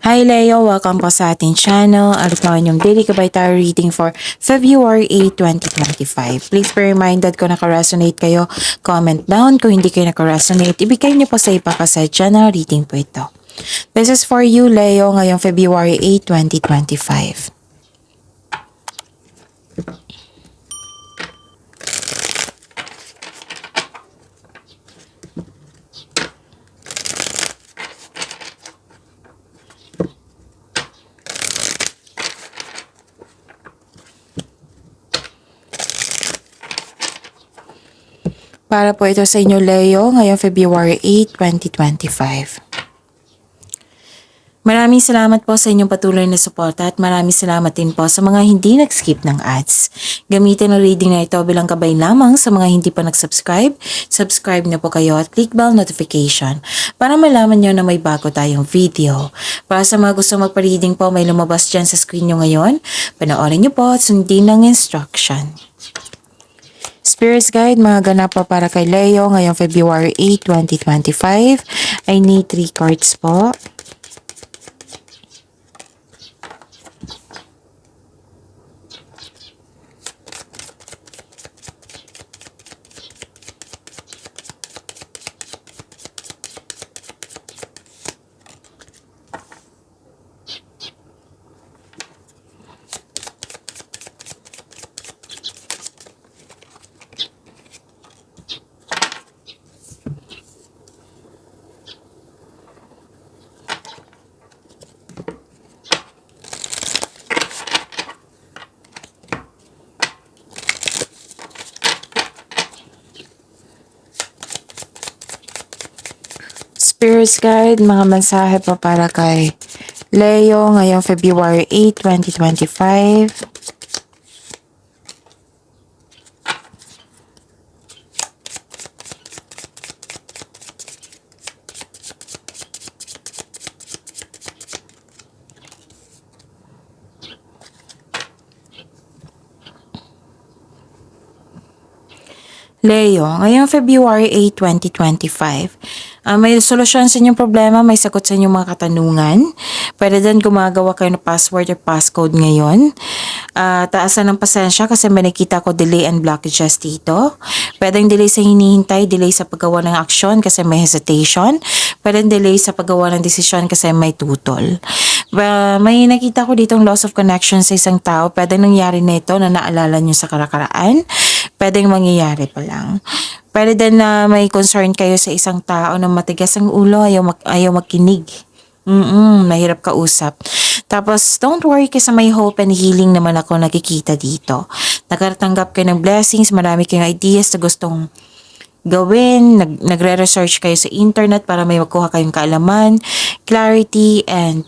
Hi Leo, welcome po sa ating channel. Ano po ang inyong daily gabay tarot reading for February 8, 2025. Please be reminded kung naka-resonate kayo, comment down. Kung hindi kayo naka-resonate, ibigay niyo po sa iba kasi channel reading po ito. This is for you Leo ngayong February 8, 2025. Para po ito sa inyo Leo ngayong February 8, 2025. Maraming salamat po sa inyong patuloy na suporta at maraming salamat din po sa mga hindi nag-skip ng ads. Gamitin ang reading na ito bilang gabay lamang sa mga hindi pa nag-subscribe. Subscribe na po kayo at click bell notification para malaman nyo na may bago tayong video. Para sa mga gusto magpa-reading po, may lumabas dyan sa screen nyo ngayon. Panoorin nyo po at sundin ang instruction. Spirits Guide, mga ganap po para kay Leo ngayong February 8, 2025. I need 3 cards po. Spirits Guide, mga mensahe po para kay Leo ngayong February 8, 2025. Leo, ngayong February 8, 2025, may solusyon sa inyong problema, may sagot sa inyong mga katanungan. Pwede din gumagawa kayo ng password or passcode ngayon. Taasan ng pasensya kasi may nakita ko delay and blockages dito. Pwedeng delay sa hinihintay, delay sa paggawa ng aksyon kasi may hesitation. Pwedeng delay sa paggawa ng desisyon kasi may tutol. May nakita ko ditong loss of connection sa isang tao. Pwedeng nangyari na ito na naalala nyo sa karakaraan. Pwedeng mangyayari pa lang. Pwede din na may concern kayo sa isang tao na matigas ang ulo, ayaw makinig. Mahirap kausap. Tapos, don't worry kasi may hope and healing naman ako nakikita dito. Nagkatanggap kayo ng blessings, marami kayong ideas na gustong gawin, nagre-research kayo sa internet para may makuha kayong kaalaman, clarity, and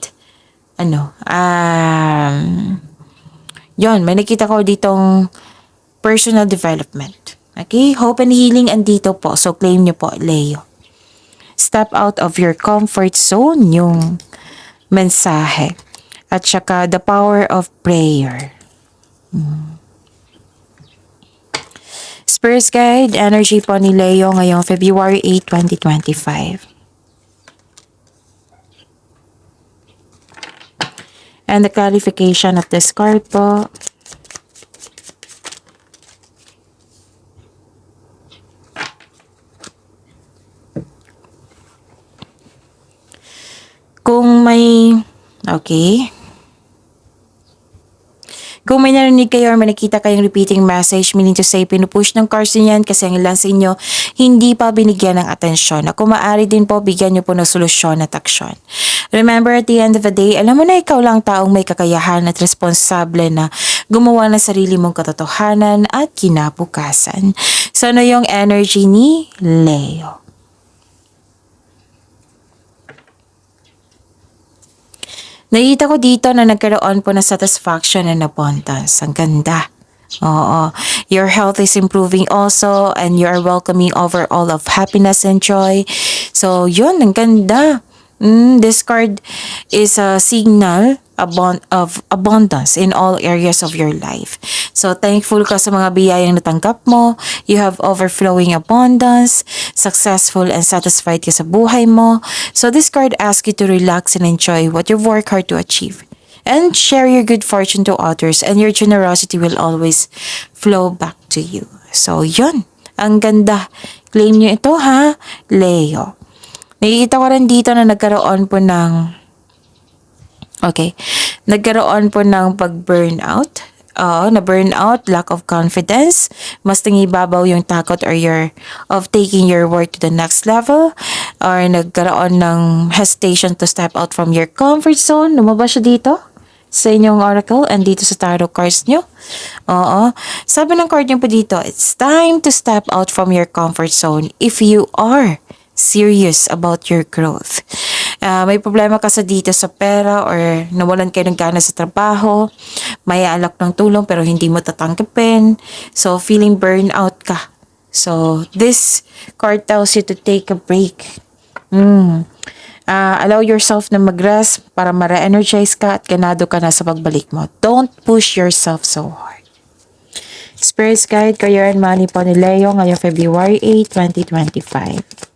may nakita ko ditong personal development. Okay? Hope and healing andito po. So, claim nyo po, Leo. Step out of your comfort zone, yung mensahe. At saka, the power of prayer. Spirits Guide, energy po ni Leo ngayong February 8, 2025. And the clarification of this card po. Kung may narinig kayo or may nakita kayong repeating message, meaning to say, pinupush ng cards niyan kasi ang ilan sa inyo hindi pa binigyan ng atensyon. Kung maaari din po, bigyan nyo po ng solusyon at aksyon. Remember, at the end of the day, alam mo na ikaw lang taong may kakayahan at responsable na gumawa ng sarili mong katotohanan at kinabukasan. So, ano yung energy ni Leo? Nakita ko dito na nagkaroon po ng satisfaction and abundance. Ang ganda. Oo. Your health is improving also and you are welcoming overall of happiness and joy. So, yun. Ang ganda. This card is a signal of abundance in all areas of your life. So, thankful ka sa mga biyayang natanggap mo. You have overflowing abundance, successful and satisfied ka sa buhay mo. So, this card asks you to relax and enjoy what you've worked hard to achieve. And share your good fortune to others, and your generosity will always flow back to you. So, yun. Ang ganda. Claim nyo ito, ha, Leo. Nakikita ko rin dito na nagkaroon po ng pag-burnout. Na-burnout, lack of confidence, mas nangibabaw yung takot of taking your work to the next level, or nagkaroon ng hesitation to step out from your comfort zone. Lumabas siya dito sa inyong oracle and dito sa tarot cards nyo. Sabi ng card nyo po dito, it's time to step out from your comfort zone if you are serious about your growth. May problema ka dito sa pera, or nawalan kayo ng gana sa trabaho, may alak ng tulong pero hindi mo tatanggapin, so feeling burnout ka. So this card tells you to take a break. Allow yourself na mag-rest para ma-re-energize ka at ganado ka na sa pagbalik mo. Don't push yourself so hard. Spirit's Guide, Career and Money po ni Leo ngayong February 8, 2025.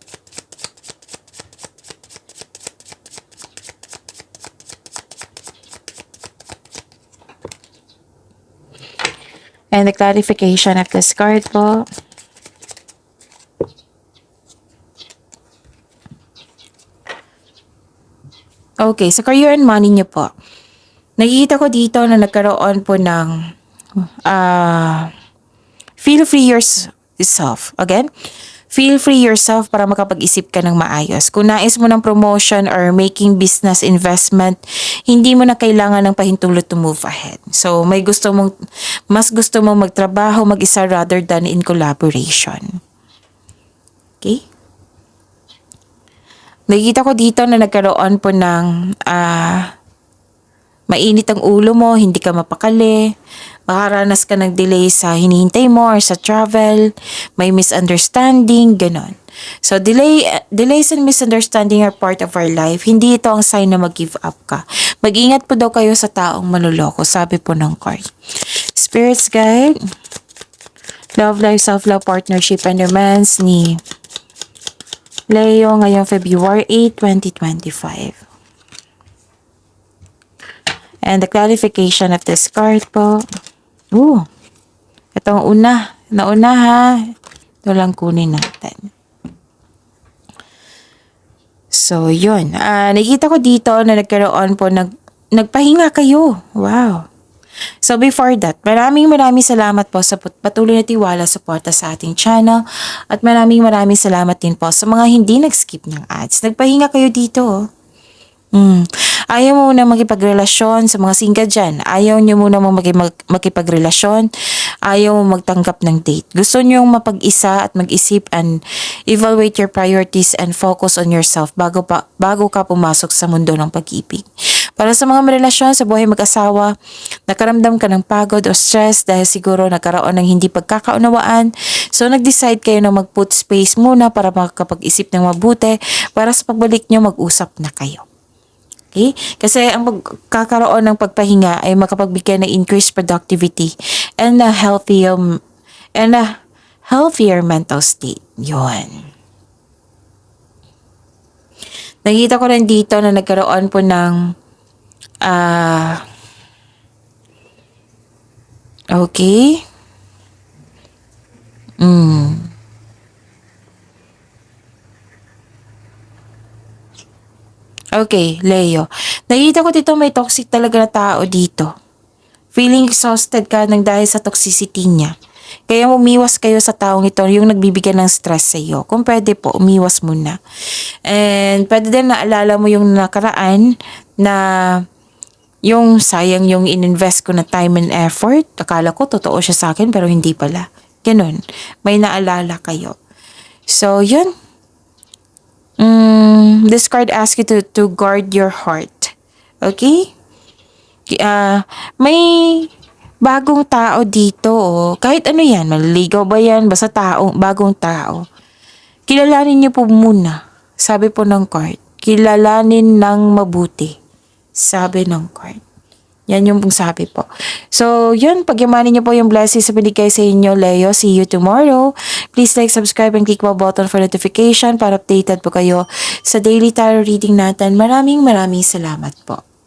And the clarification of this card po. Okay, sa career and money niyo po. Nakikita ko dito na nagkaroon po ng feel free yourself. Again, feel free yourself para makapag-isip ka ng maayos. Kung nais mo ng promotion or making business investment, hindi mo na kailangan ng pahintulot to move ahead. So, mas gusto mong magtrabaho mag-isa rather than in collaboration. Okay? Nakikita ko dito na nagkaroon po ng mainit ang ulo mo, hindi ka mapakali, makaranas ka ng delay sa hinihintay mo or sa travel, may misunderstanding, ganon. So, delays and misunderstanding are part of our life. Hindi ito ang sign na mag-give up ka. Mag-ingat po daw kayo sa taong manloloko, sabi po ng card. Spirit's Guide, Love Life, Self-Love, Partnership, and Romance ni Leo ngayong February 8, 2025. And the clarification of this card po. Itong nauna ha. Ito lang kunin natin. So, yun. Nakikita ko dito na nagkaroon po, nagpahinga kayo. Wow. So, before that, maraming salamat po sa patuloy na tiwala, suporta sa ating channel. At maraming salamat din po sa mga hindi nag-skip ng ads. Nagpahinga kayo dito. Ayaw mo muna makipagrelasyon sa mga single dyan. Ayaw nyo muna makipagrelasyon. Ayaw mo magtanggap ng date. Gusto nyo mapag-isa at mag-isip and evaluate your priorities and focus on yourself bago ka pumasok sa mundo ng pag-ibig. Para sa mga relasyon sa buhay mag-asawa, nakaramdam ka ng pagod o stress dahil siguro nagkaroon ng hindi pagkakaunawaan. So nag-decide kayo na mag-put space muna para makapag-isip ng mabuti para sa pagbalik nyo mag-usap na kayo. Okay? Kasi ang pagkakaroon ng pagpahinga ay makapagbigay ng increased productivity and a healthier mental state. Yun. Nakita ko rin dito na nagkaroon po ng okay. Okay, Leo. Nakita ko dito may toxic talaga na tao dito. Feeling exhausted ka dahil sa toxicity niya. Kaya umiwas kayo sa taong ito, yung nagbibigay ng stress sa iyo. Kung pwede po, umiwas muna. And pwede din naalala mo yung nakaraan na yung sayang yung ininvest ko na time and effort. Akala ko totoo siya sa akin pero hindi pala. Ganun. May naalala kayo. So, yun. This card asks you to guard your heart. Okay? May bagong tao dito. Kahit ano yan, maliligaw ba yan? Basta bagong tao. Kilalanin niyo po muna. Sabi po ng card. Kilalanin ng mabuti. Sabi ng card. Yan yung pong sabi po. So, yun. Pagyamanin niyo po yung blessings sa binigay sa inyo, Leo. See you tomorrow. Please like, subscribe, and click the button for notification para updated po kayo sa daily tarot reading natin. Maraming salamat po.